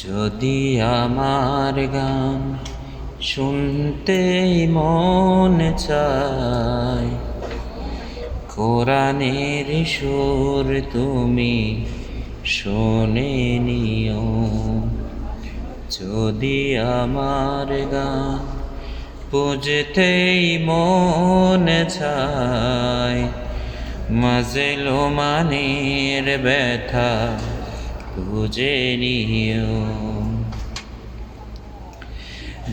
যদি আমার গান শুনতেই মন চায়, কোরআনের সুর তুমি শুনে নিও। যদি আমার গান বুঝতেই মন চায়, মাজলুমানের ব্যথা বুঝে নিও।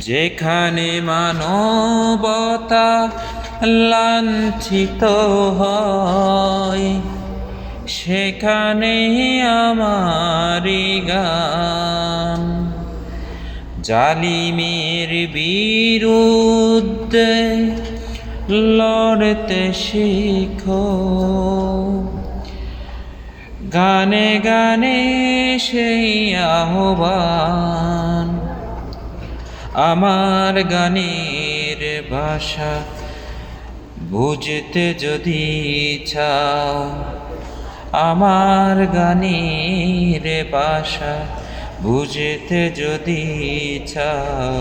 যেখানে মানবতা লাঞ্ছিত হয়, সেখানে আমারি গান। জালিমের বিরুদ্ধে লড়তে শিখো, গানে গানে সেই আহ্বান। আমার গানের ভাষা বুঝতে যদি চাও, আমার গানের ভাষা বুঝতে যদি চাও,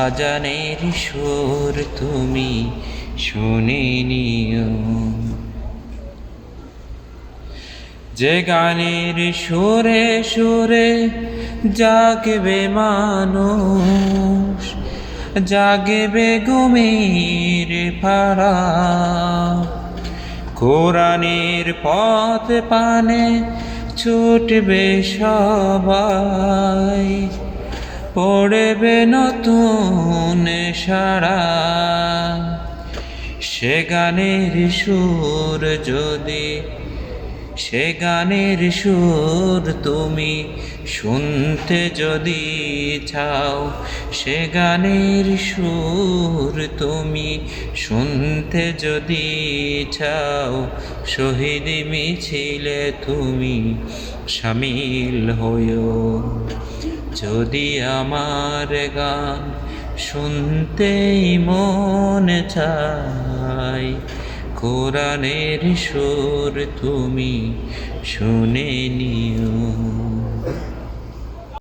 আজানের সুর তুমি শুনে নিও। যে গানের সুরে সুরে জাগবে মানুষ, জাগবে ঘুমের পাড়া। কোরআনের পথ পানে ছুটবে সবাই, পড়বে নতুন সাড়া। সে গানের সুর যদি, সে গানের সুর তুমি শুনতে যদি চাও, সে গানের সুর তুমি শুনতে যদি চাও, শহীদ মিছিলে তুমি শামিল হইও। যদি আমার গান শুনতেই মন চায়, কোরআনের সুর তুমি শুনে নিও।